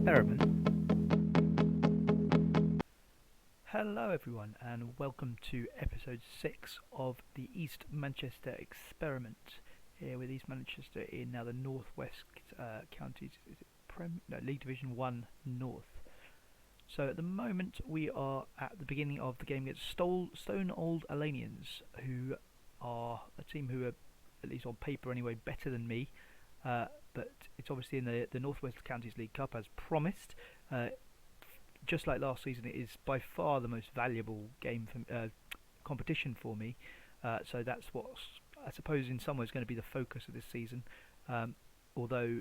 experiment. Hello, everyone, and welcome to episode 6 of the East Manchester experiment. Here with East Manchester in now the Northwest counties, is it League Division 1 North. So at the moment we are at the beginning of the game against Stone Old Alanians, who are a team who are, at least on paper anyway, better than me. But it's obviously in the Northwest Counties League Cup as promised. Just like last season, it is by far the most valuable game for competition for me. So that's what's, I suppose, in some ways going to be the focus of this season. Although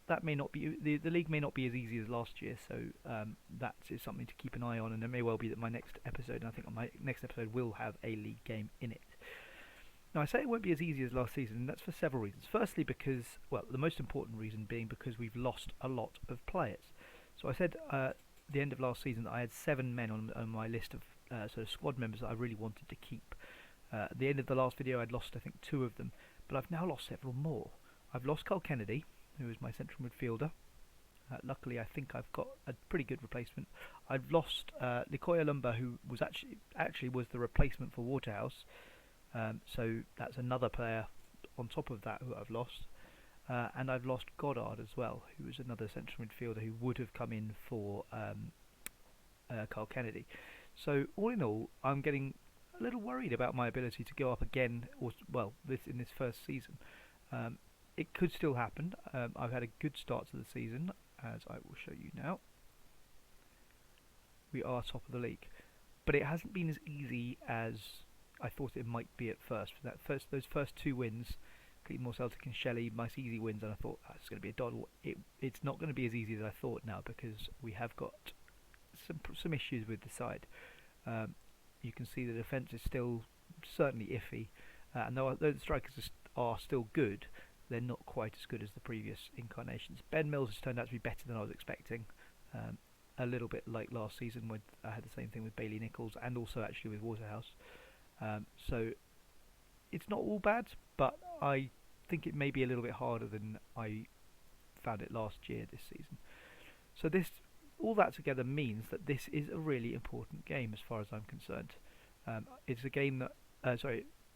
that may not be the league may not be as easy as last year. So that is something to keep an eye on, and it may well be that my next episode, and I think my next episode will have a league game in it. Now, I say it won't be as easy as last season, and that's for several reasons. Firstly, because, well, the most important reason being because we've lost a lot of players. So I said at the end of last season that I had 7 men on my list of sort of squad members that I really wanted to keep. At the end of the last video, I'd lost, I think, 2 of them, but I've now lost several more. I've lost Carl Kennedy, who is my central midfielder. Luckily, I think I've got a pretty good replacement. I've lost Likoya Lumba, who was actually was the replacement for Waterhouse. So that's another player on top of that who I've lost. And I've lost Goddard as well, who was another central midfielder who would have come in for Carl Kennedy. So all in all, I'm getting a little worried about my ability to go up again, in this first season. It could still happen. I've had a good start to the season, as I will show you now. We are top of the league, but it hasn't been as easy as I thought it might be at first. Those first 2 wins, Cleatmore Celtic and Shelley, nice easy wins, and I thought it's going to be a doddle. It's not going to be as easy as I thought now, because we have got some issues with the side. You can see the defence is still certainly iffy, and though the strikers are still good, they're not quite as good as the previous incarnations. Ben Mills has turned out to be better than I was expecting. A little bit like last season when I had the same thing with Bailey Nichols and also actually with Waterhouse. So it's not all bad, but I think it may be a little bit harder than I found it last year this season. So all that together means that this is a really important game as far as I'm concerned. It's a game that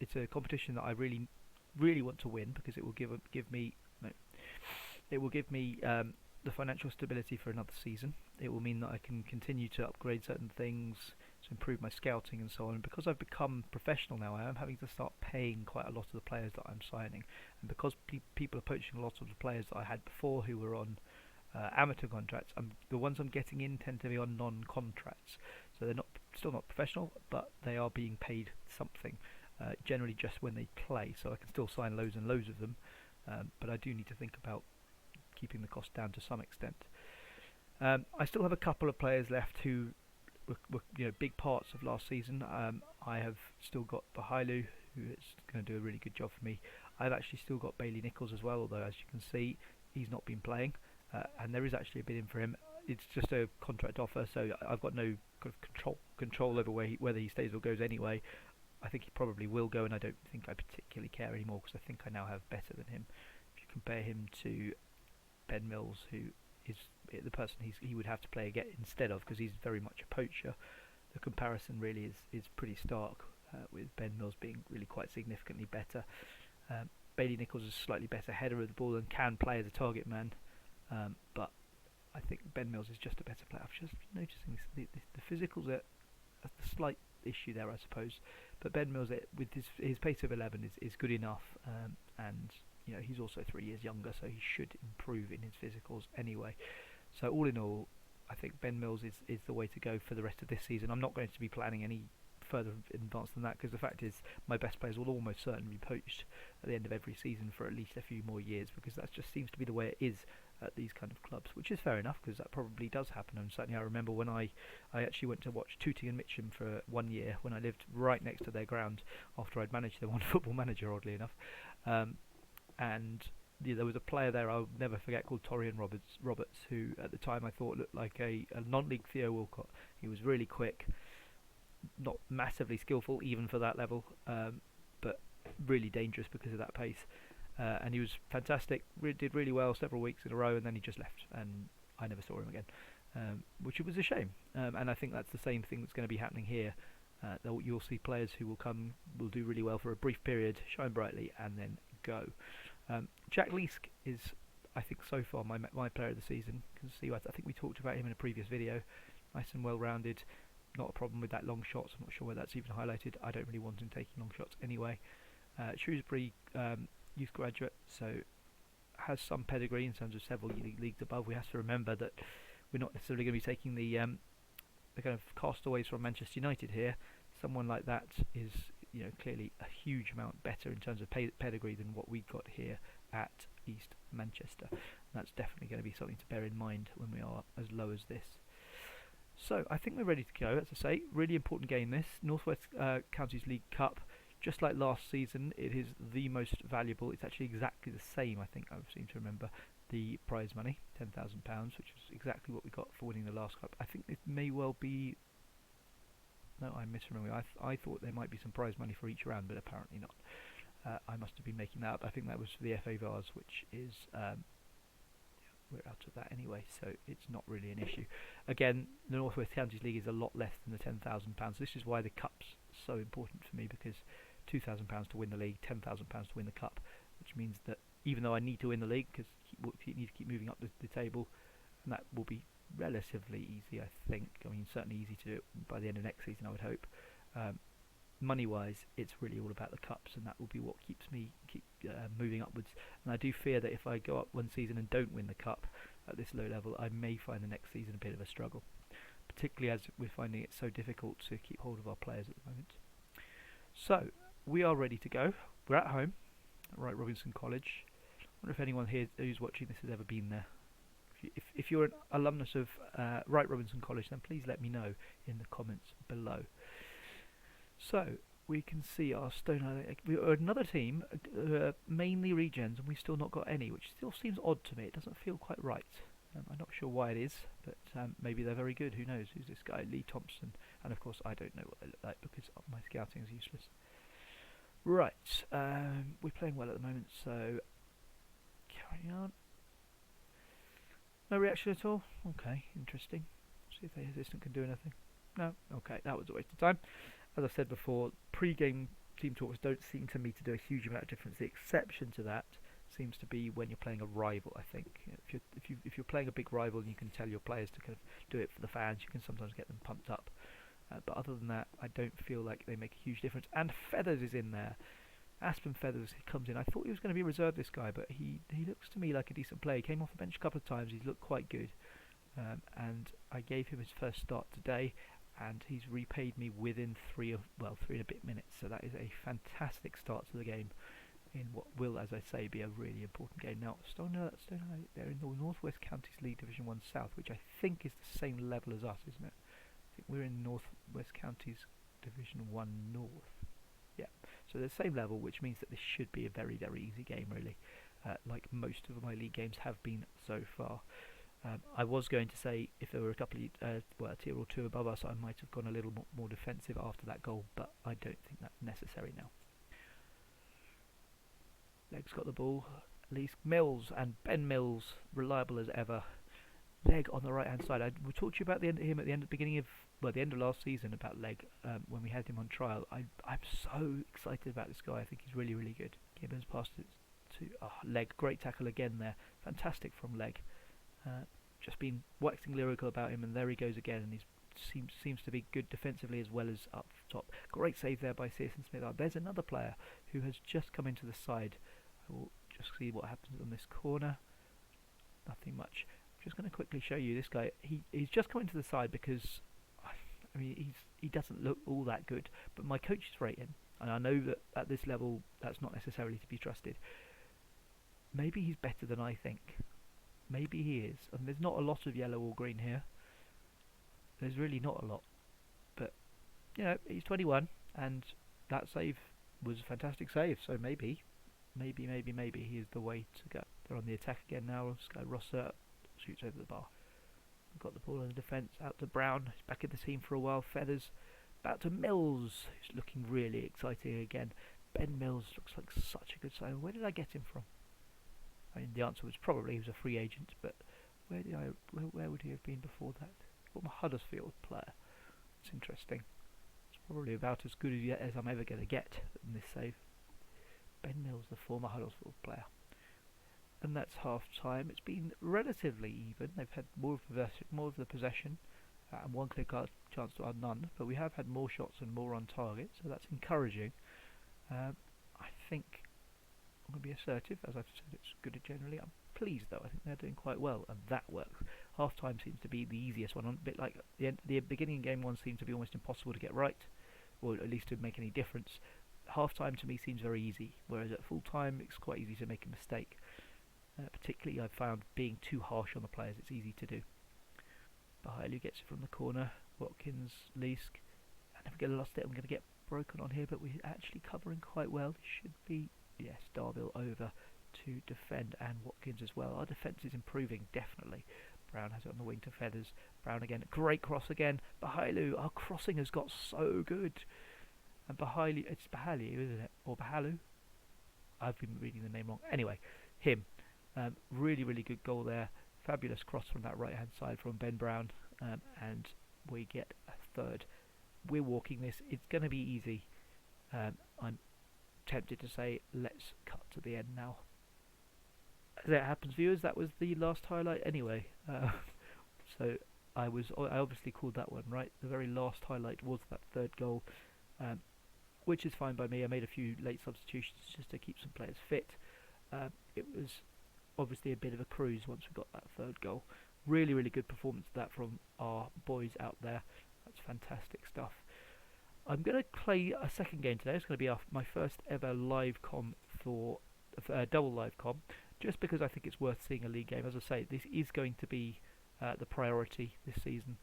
it's a competition that I really want to win, because it will give me the financial stability for another season. It will mean that I can continue to upgrade certain things, to improve my scouting and so on. And because I've become professional now, I am having to start paying quite a lot of the players that I'm signing. And because people are poaching a lot of the players that I had before who were on amateur contracts, the ones I'm getting in tend to be on non-contracts. So they're still not professional, but they are being paid something. Generally just when they play, so I can still sign loads and loads of them, but I do need to think about keeping the cost down to some extent. I still have a couple of players left who were big parts of last season. I have still got Bahailu, who is going to do a really good job for me. I've actually still got Bailey Nichols as well, although as you can see he's not been playing, and there is actually a bid in for him. It's just a contract offer, so I've got no kind of control over whether he stays or goes anyway. I think he probably will go, and I don't think I particularly care anymore, because I think I now have better than him. If you compare him to Ben Mills, who is the person he would have to play again instead of, because he's very much a poacher, the comparison really is pretty stark, with Ben Mills being really quite significantly better. Bailey Nichols is a slightly better header of the ball and can play as a target man, but I think Ben Mills is just a better player. I'm just noticing the physicals are a slight issue there, I suppose, but Ben Mills, with his pace of 11, is good enough, and he's also 3 years younger, so he should improve in his physicals anyway. So all in all, I think Ben Mills is the way to go for the rest of this season. I'm not going to be planning any further advanced than that, because the fact is my best players will almost certainly be poached at the end of every season for at least a few more years, because that just seems to be the way it is at these kind of clubs, which is fair enough, because that probably does happen. And certainly I remember when I actually went to watch Tooting and Mitcham for 1 year when I lived right next to their ground after I'd managed them on Football Manager, oddly enough, and there was a player there I'll never forget called Torian Roberts, who at the time I thought looked like a non-league Theo Walcott. He was really quick, not massively skillful even for that level, but really dangerous because of that pace. And he was fantastic, did really well several weeks in a row, and then he just left. And I never saw him again, which was a shame. And I think that's the same thing that's going to be happening here. You'll see players who will do really well for a brief period, shine brightly, and then go. Jack Leask is, I think, so far my player of the season. I think we talked about him in a previous video. Nice and well-rounded, not a problem with that long shots. I'm not sure whether that's even highlighted. I don't really want him taking long shots anyway. Shrewsbury youth graduate, so has some pedigree in terms of several leagues above. We have to remember that we're not necessarily going to be taking the kind of castaways from Manchester United here. Someone like that is, clearly a huge amount better in terms of pedigree than what we got here at East Manchester. And that's definitely going to be something to bear in mind when we are as low as this. So I think we're ready to go. As I say, really important game this. North West Counties League Cup. Just like last season, it is the most valuable. It's actually exactly the same, I think I seem to remember, the prize money, £10,000, which is exactly what we got for winning the last cup. I think it may well be... No, I'm misremembering. I thought there might be some prize money for each round, but apparently not. I must have been making that up. I think that was for the FA Vars, which is... we're out of that anyway, so it's not really an issue. Again, the North West Counties League is a lot less than the £10,000. This is why the cup's so important for me, because £2,000 to win the league, £10,000 to win the cup, which means that even though I need to win the league, because you need to keep moving up the table, and that will be relatively easy, I think. I mean, certainly easy to do it by the end of next season, I would hope. Money-wise, it's really all about the cups, and that will be what keeps me moving upwards. And I do fear that if I go up one season and don't win the cup at this low level, I may find the next season a bit of a struggle, particularly as we're finding it so difficult to keep hold of our players at the moment. So, we are ready to go. We're at home at Wright Robinson College. I wonder if anyone here who's watching this has ever been there. If you're an alumnus of Wright Robinson College, then please let me know in the comments below. So, we can see our Stonehill. We are another team, mainly regens, and we've still not got any, which still seems odd to me. It doesn't feel quite right. I'm not sure why it is, but maybe they're very good. Who knows? Who's this guy? Lee Thompson. And of course, I don't know what they look like because my scouting is useless. Right, we're playing well at the moment, so carrying on. No reaction at all? Okay, interesting. See if the assistant can do anything. No? Okay, that was a waste of time. As I said before, pre-game team talks don't seem to me to do a huge amount of difference. The exception to that seems to be when you're playing a rival, I think. If you're playing a big rival and you can tell your players to kind of do it for the fans, you can sometimes get them pumped up. But other than that, I don't feel like they make a huge difference. And Feathers is in there. Aspen Feathers comes in. I thought he was going to be reserved, this guy, but he looks to me like a decent player. He came off the bench a couple of times. He's looked quite good. And I gave him his first start today, and he's repaid me within 3 and a bit minutes. So that is a fantastic start to the game in what will, as I say, be a really important game. Now, Stonehill, they're in the North West Counties League Division 1 South, which I think is the same level as us, isn't it? I think we're in North West Counties Division 1 North. Yeah, so they're the same level, which means that this should be a very, very easy game, really, like most of my league games have been so far. I was going to say if there were a couple of a tier or two above us, I might have gone a little more defensive after that goal, but I don't think that's necessary now. Leg's got the ball. At least Mills and Ben Mills, reliable as ever. Leg on the right hand side. I will talk to you about him at the beginning of last season about Leg when we had him on trial. I'm so excited about this guy. I think he's really, really good. Gibbons passed it to Leg. Great tackle again there. Fantastic from Leg. Just been waxing lyrical about him, and there he goes again. And he seems to be good defensively as well as up top. Great save there by Searson Smith. There's another player who has just come into the side. I will just see what happens on this corner. Nothing much. Just going to quickly show you this guy. He's just come into the side because I mean he doesn't look all that good, but my coaches rate him, and I know that at this level that's not necessarily to be trusted. Maybe he's better than I think. Maybe he is. And there's not a lot of yellow or green here. There's really not a lot, but he's 21, and that save was a fantastic save. So maybe he is the way to go. They're on the attack again now. Sky Rosser shoots over the bar. Got the ball in the defence, out to Brown. He's back in the team for a while. Feathers back to Mills, who's looking really exciting again. Ben Mills looks like such a good sign. Where did I get him from? I mean, the answer was probably he was a free agent, but Where would he have been before that? Former Huddersfield player. It's interesting. It's probably about as good as I'm ever going to get in this save. Ben Mills, the former Huddersfield player. And that's half time. It's been relatively even. They've had more of the possession, and one clear chance to our none. But we have had more shots and more on target, so that's encouraging. I think I'm going to be assertive, as I've said. It's good generally. I'm pleased though. I think they're doing quite well, and that works. Half time seems to be the easiest one. A bit like the beginning of game one seemed to be almost impossible to get right, or at least to make any difference. Half time to me seems very easy, whereas at full time it's quite easy to make a mistake. Particularly I've found being too harsh on the players, it's easy to do. Bahailu gets it from the corner. Watkins, Leask. I never get lost it. I'm going to get broken on here, but we're actually covering quite well. It should be, yes, Darville over to defend, and Watkins as well. Our defence is improving, definitely. Brown has it on the wing to Feathers. Brown again. Great cross again. Bahailu. Our crossing has got so good. And Bahailu, it's Bahailu, isn't it? Or Bahalu? I've been reading the name wrong. Anyway, him. Really, really good goal there. Fabulous cross from that right-hand side from Ben Brown. And we get a third. We're walking this. It's going to be easy. I'm tempted to say, let's cut to the end now. As it happens, viewers, that was the last highlight anyway. So I obviously called that one right. The very last highlight was that third goal, which is fine by me. I made a few late substitutions just to keep some players fit. It was obviously a bit of a cruise once we got that third goal. Really, really good performance that from our boys out there. That's fantastic stuff. I'm going to play a second game today. It's going to be my first ever live com for double live com, just because I think it's worth seeing a league game. As I say, this is going to be the priority this season,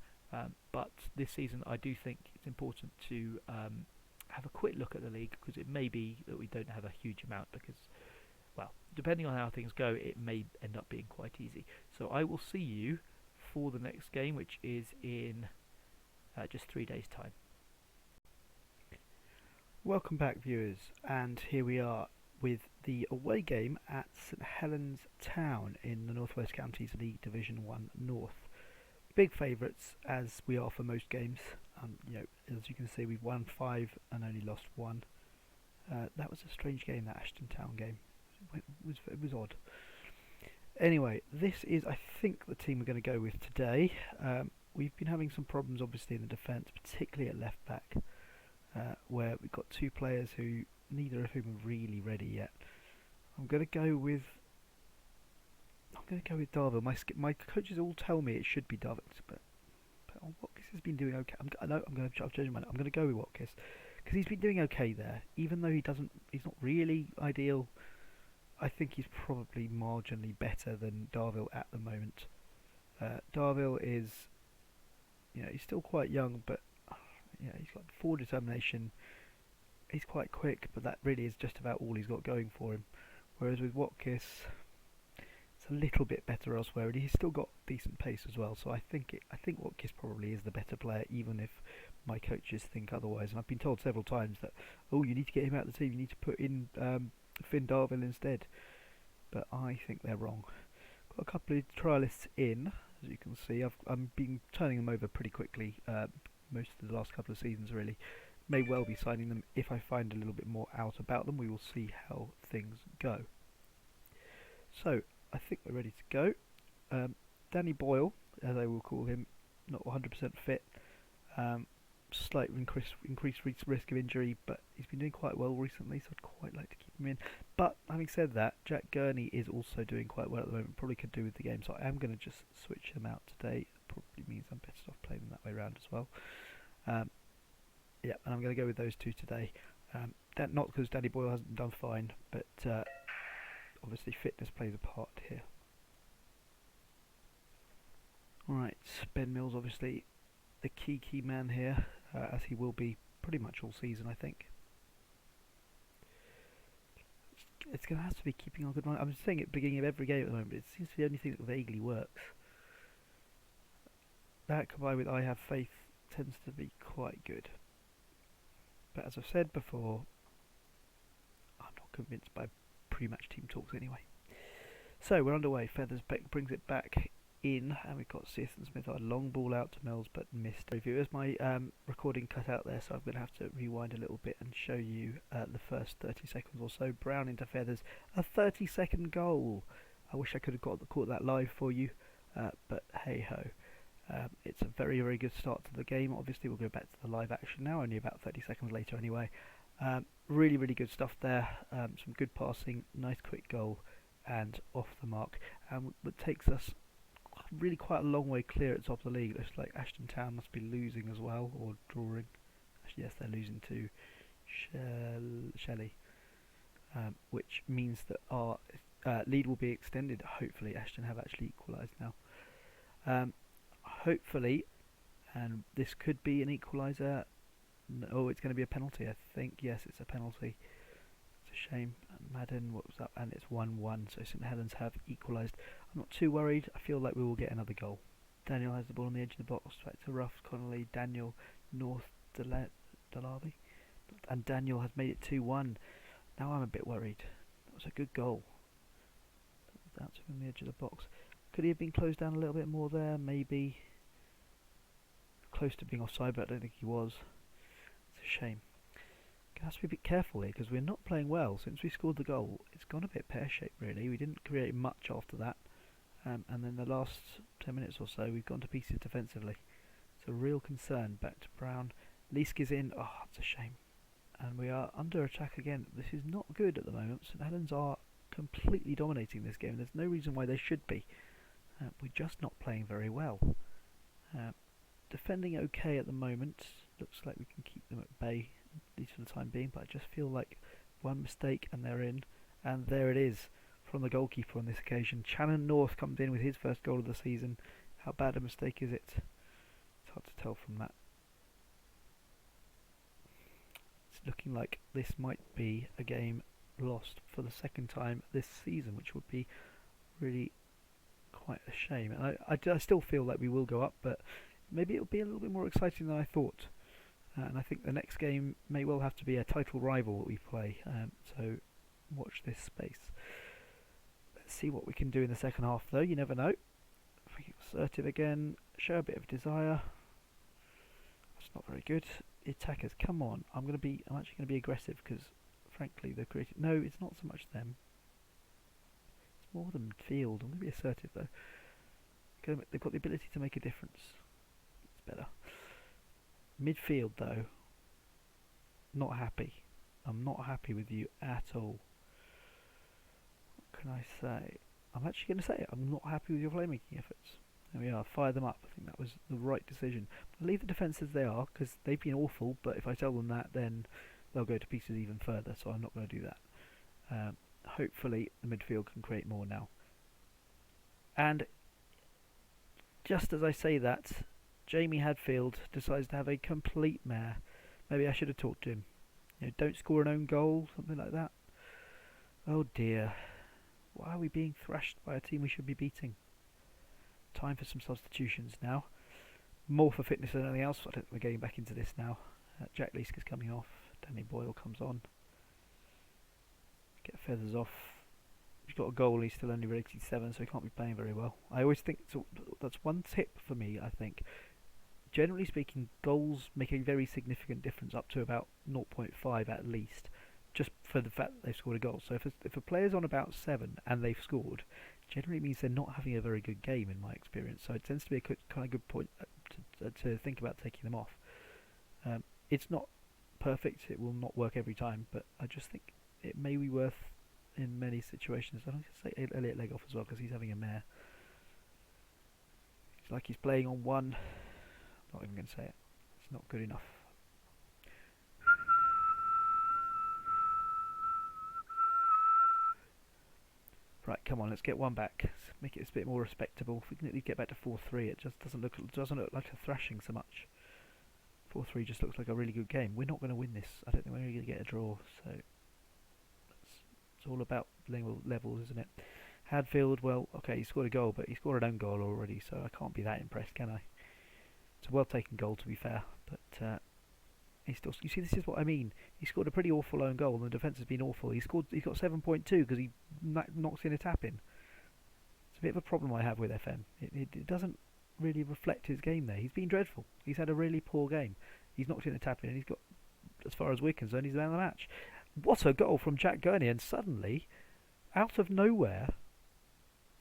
but this season I do think it's important to have a quick look at the league, because it may be that we don't have a huge amount, because, well, depending on how things go, it may end up being quite easy. So I will see you for the next game, which is in just 3 days' time. Welcome back, viewers, and here we are with the away game at St Helens Town in the North West Counties League Division 1 North. Big favourites, as we are for most games. As you can see, we've won 5 and only lost 1. That was a strange game, that Ashton Town game. It was odd. Anyway, this is, I think, the team we're going to go with today. We've been having some problems, obviously, in the defence, particularly at left back, where we've got 2 players who, neither of whom are really ready yet. I'm going to go with Darville. My coaches all tell me it should be Darville, but Watkins has been doing okay. I'm going to change my mind. I'm going to go with Watkins because he's been doing okay there, even though he's not really ideal. I think he's probably marginally better than Darville at the moment. Darville is, he's still quite young, but he's got forward determination. He's quite quick, but that really is just about all he's got going for him. Whereas with Watkins, it's a little bit better elsewhere, and he's still got decent pace as well. So I think Watkins probably is the better player, even if my coaches think otherwise. And I've been told several times that, you need to get him out of the team. You need to put in Finn Darville instead. But I think they're wrong. Got a couple of trialists in, as you can see. I'm been turning them over pretty quickly. Most of the last couple of seasons, really. May well be signing them if I find a little bit more out about them. We will see how things go. So, I think we're ready to go. Danny Boyle, as I will call him, not 100% fit. Slight increased risk of injury, but he's been doing quite well recently, so I'd quite like to keep him in. But having said that, Jack Gurney is also doing quite well at the moment. Probably could do with the game, so I am going to just switch them out today. Probably means I'm better off playing them that way around as well. Yeah, and I'm going to go with those 2 today. Not because Danny Boyle hasn't done fine, but obviously fitness plays a part here. Alright, Ben Mills obviously the key man here, as he will be pretty much all season, I think. It's going to have to be keeping on good run. I'm saying it at the beginning of every game at the moment, but it seems to be the only thing that vaguely works. That combined with I Have Faith tends to be quite good. But as I've said before, I'm not convinced by pre-match team talks anyway. So we're underway. Feathers brings it back in, and we've got Seathan Smith. A long ball out to Mills, but missed. Viewers, my recording cut out there, so I'm going to have to rewind a little bit and show you the first 30 seconds or so. Brown into Feathers, a 30-second goal. I wish I could have caught that live for you, but hey ho. It's a very, very good start to the game. Obviously, we'll go back to the live action now, only about 30 seconds later anyway. Really, really good stuff there. Some good passing, nice quick goal, and off the mark. It takes us really quite a long way clear at the top of the league. Looks like Ashton Town must be losing as well, or drawing. Actually, yes, they're losing to Shelley, which means that our lead will be extended. Hopefully, Ashton have actually equalised now. Hopefully, and this could be an equaliser. No, it's going to be a penalty, I think. Yes, it's a penalty. It's a shame. Madden, what was that? And it's 1-1, so St Helens have equalised. I'm not too worried. I feel like we will get another goal. Daniel has the ball on the edge of the box. Back to Ruff, Connolly, Daniel, North, Delavi. And Daniel has made it 2-1. Now I'm a bit worried. That was a good goal. That's on the edge of the box. Could he have been closed down a little bit more there? Maybe. Close to being offside, but I don't think he was. It's a shame. Have to be a bit careful here because we're not playing well. Since we scored the goal, it's gone a bit pear-shaped really. We didn't create much after that, and then the last 10 minutes or so we've gone to pieces defensively. It's a real concern. Back to Brown. Leask is in. Oh, it's a shame. And we are under attack again. This is not good at the moment. St Helens are completely dominating this game. There's no reason why they should be. We're just not playing very well. Defending okay at the moment. Looks like we can keep them at bay, at least for the time being, but I just feel like one mistake and they're in. And there it is from the goalkeeper on this occasion. Channon North comes in with his first goal of the season. How bad a mistake is it? It's hard to tell from that. It's looking like this might be a game lost for the second time this season, which would be really quite a shame. And I still feel like we will go up, but maybe it'll be a little bit more exciting than I thought. And I think the next game may well have to be a title rival that we play. So watch this space. Let's see what we can do in the second half, though. You never know. If we get assertive again, show a bit of desire. That's not very good. The attackers, come on. I'm actually going to be aggressive because, frankly, they've created. No, it's not so much them. It's more the midfield. I'm going to be assertive though. They've got the ability to make a difference. It's better. Midfield though, not happy. I'm not happy with you at all. What can I say? I'm actually going to say it. I'm not happy with your playmaking efforts. There we are. Fire them up. I think that was the right decision. I'll leave the defence as they are because they've been awful. But if I tell them that, then they'll go to pieces even further. So I'm not going to do that. Hopefully the midfield can create more now. And just as I say that, Jamie Hadfield decides to have a complete mare. Maybe I should have talked to him. Don't score an own goal, something like that. Oh dear. Why are we being thrashed by a team we should be beating? Time for some substitutions now. More for fitness than anything else. I don't think we're getting back into this now. Jack Leask is coming off. Danny Boyle comes on. Get Feathers off. He's got a goal. He's still only rated 7, so he can't be playing very well. I always think that's one tip for me. I think, generally speaking, goals make a very significant difference up to about 0.5 at least, just for the fact that they've scored a goal. So if a player's on about 7 and they've scored, generally means they're not having a very good game in my experience. So it tends to be a kind of good point to think about taking them off. It's not perfect. It will not work every time, but I just think it may be worth in many situations. I don't say Elliot leg off as well because he's having a mare. It's like he's playing on one. I'm not even going to say it. It's not good enough. Right, come on, let's get one back. Let's make it a bit more respectable. If we can at least get back to 4-3, it just doesn't look like a thrashing so much. 4-3 just looks like a really good game. We're not going to win this. I don't think we're going to get a draw. So it's all about levels, isn't it? Hadfield, well, okay, he scored a goal, but he scored an own goal already, so I can't be that impressed, can I? It's a well-taken goal, to be fair, but he still. You see, this is what I mean. He scored a pretty awful own goal, and the defence has been awful. He got 7.2 because he knocks in a tap in. It's a bit of a problem I have with FM. It doesn't really reflect his game there. He's been dreadful. He's had a really poor game. He's knocked in a tap in and he's got, as far as we're concerned, he's the man of the match. What a goal from Jack Gurney, and suddenly, out of nowhere,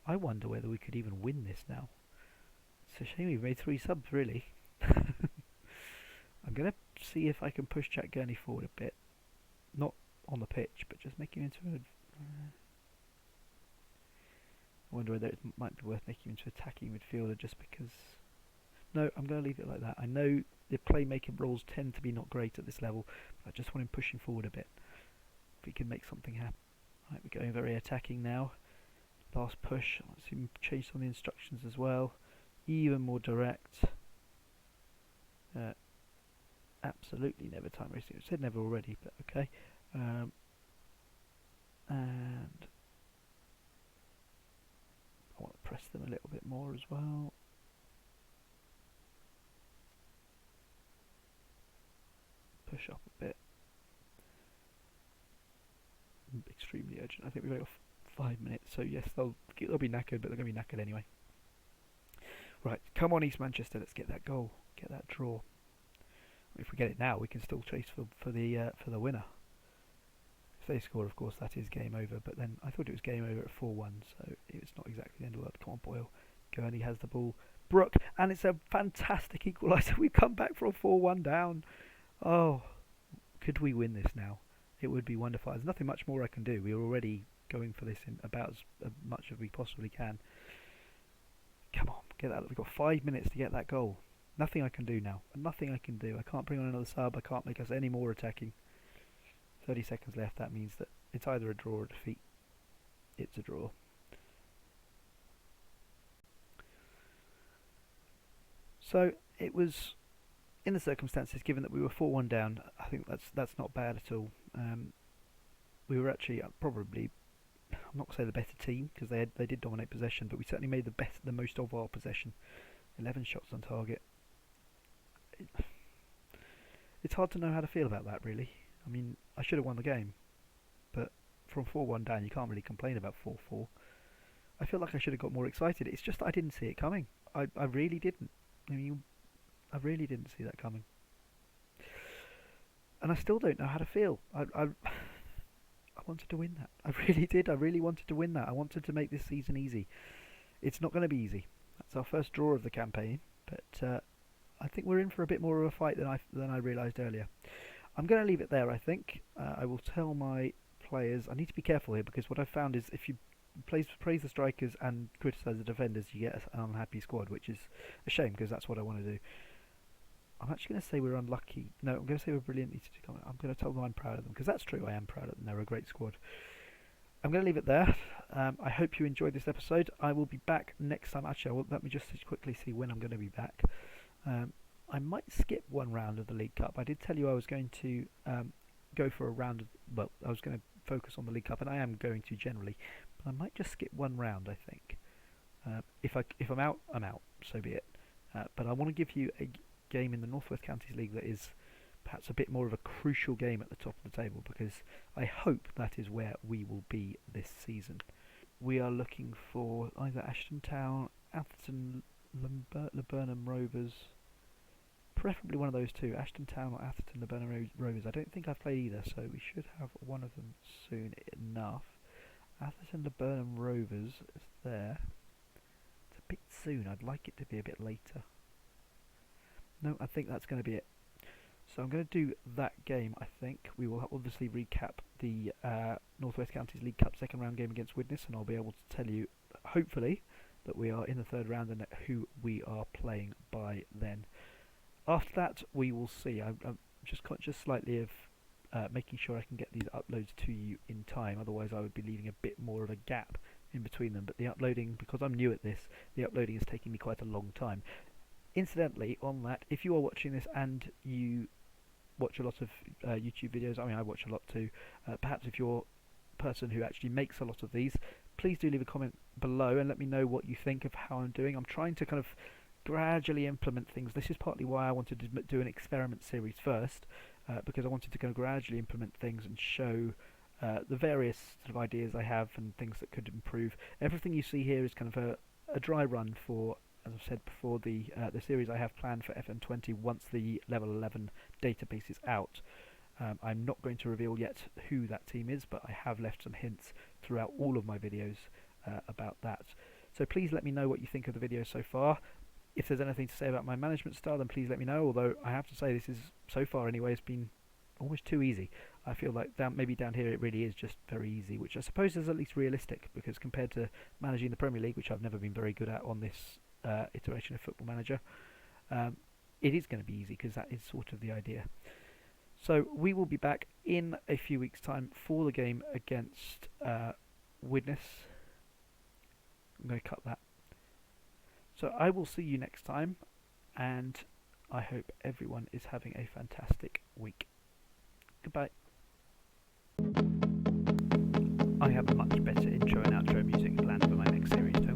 I wonder whether we could even win this now. It's a shame we've made 3 subs, really. I'm going to see if I can push Jack Gurney forward a bit. Not on the pitch, but just make him into a... I wonder whether it might be worth making him into attacking midfielder just because... No, I'm going to leave it like that. I know the playmaking roles tend to be not great at this level, but I just want him pushing forward a bit. If he can make something happen. Right, we're going very attacking now. Last push. Let's see him change some of the instructions as well. Even more direct. Absolutely never time wasting. I said never already, but okay. And I want to press them a little bit more as well. Push up a bit. Extremely urgent. I think we've got 5 minutes, so yes, they'll be knackered, but they're going to be knackered anyway. Right, come on East Manchester, let's get that goal, get that draw. If we get it now, we can still chase for the winner. If they score, of course, that is game over. But then I thought it was game over at 4-1, so it's not exactly the end of the world. Come on, Boyle. Gurney has the ball. Brook, and it's a fantastic equaliser. We've come back from 4-1 down. Oh, could we win this now? It would be wonderful. There's nothing much more I can do. We're already going for this in about as much as we possibly can. Come on, get that. We've got 5 minutes to get that goal. Nothing I can do now. Nothing I can do. I can't bring on another sub. I can't make us any more attacking. 30 seconds left. That means that it's either a draw or a defeat. It's a draw. So it was, in the circumstances, given that we were 4-1 down, I think that's not bad at all. We were actually probably, I'm not going to say the better team, because they did dominate possession, but we certainly made the most of our possession. 11 shots on target. It's hard to know how to feel about that, really. I mean, I should have won the game, but from 4-1 down, you can't really complain about 4-4. I feel like I should have got more excited. It's just that I didn't see it coming. I really didn't. I mean, I really didn't see that coming. And I still don't know how to feel. I wanted to win that. I really did. I really wanted to win that. I wanted to make this season easy. It's not going to be easy. That's our first draw of the campaign, but I think we're in for a bit more of a fight than I realised earlier. I'm going to leave it there, I think. I will tell my players... I need to be careful here, because what I've found is if you praise the strikers and criticise the defenders, you get an unhappy squad, which is a shame, because that's what I want to do. I'm actually going to say we're unlucky. No, I'm going to say we're brilliantly to come. I'm going to tell them I'm proud of them, because that's true. I am proud of them. They're a great squad. I'm going to leave it there. I hope you enjoyed this episode. I will be back next time. Actually, let me just quickly see when I'm going to be back. I might skip one round of the League Cup. I did tell you I was going to go for a round of... Well, I was going to focus on the League Cup, and I am going to generally. But I might just skip one round, I think. If I'm out, I'm out. So be it. But I want to give you a game in the North West Counties League that is perhaps a bit more of a crucial game at the top of the table, because I hope that is where we will be this season. We are looking for either Ashton Town, Atherton, Laburnum Rovers, preferably one of those two, Ashton Town or Atherton Laburnum Rovers. I don't think I've played either, so we should have one of them soon enough. Atherton Laburnum Rovers is there. It's a bit soon. I'd like it to be a bit later. No, I think that's going to be it. So I'm going to do that game, I think. We will obviously recap the North West Counties League Cup second round game against Widnes, and I'll be able to tell you, hopefully, that we are in the third round and who we are playing by then. After that, we will see. I'm just conscious slightly of making sure I can get these uploads to you in time, otherwise I would be leaving a bit more of a gap in between them. But the uploading, because I'm new at this, the uploading is taking me quite a long time. Incidentally, on that, if you are watching this and you watch a lot of YouTube videos, I mean I watch a lot too, perhaps if you're a person who actually makes a lot of these, please do leave a comment below and let me know what you think of how I'm doing. I'm trying to kind of gradually implement things. This is partly why I wanted to do an experiment series first, because I wanted to kind of gradually implement things and show the various sort of ideas I have and things that could improve. Everything you see here is kind of a dry run for, as I've said before, the series I have planned for FM20 once the level 11 database is out. I'm not going to reveal yet who that team is, but I have left some hints throughout all of my videos about that. So please let me know what you think of the video so far. If there's anything to say about my management style, then please let me know, although I have to say this is, so far anyway, it's been almost too easy. I feel like maybe down here it really is just very easy, which I suppose is at least realistic, because compared to managing the Premier League, which I've never been very good at on this iteration of Football Manager, it is going to be easy, because that is sort of the idea. So we will be back in a few weeks' time for the game against Widnes. I'm going to cut that. So I will see you next time, and I hope everyone is having a fantastic week. Goodbye. I have a much better intro and outro music planned for my next series.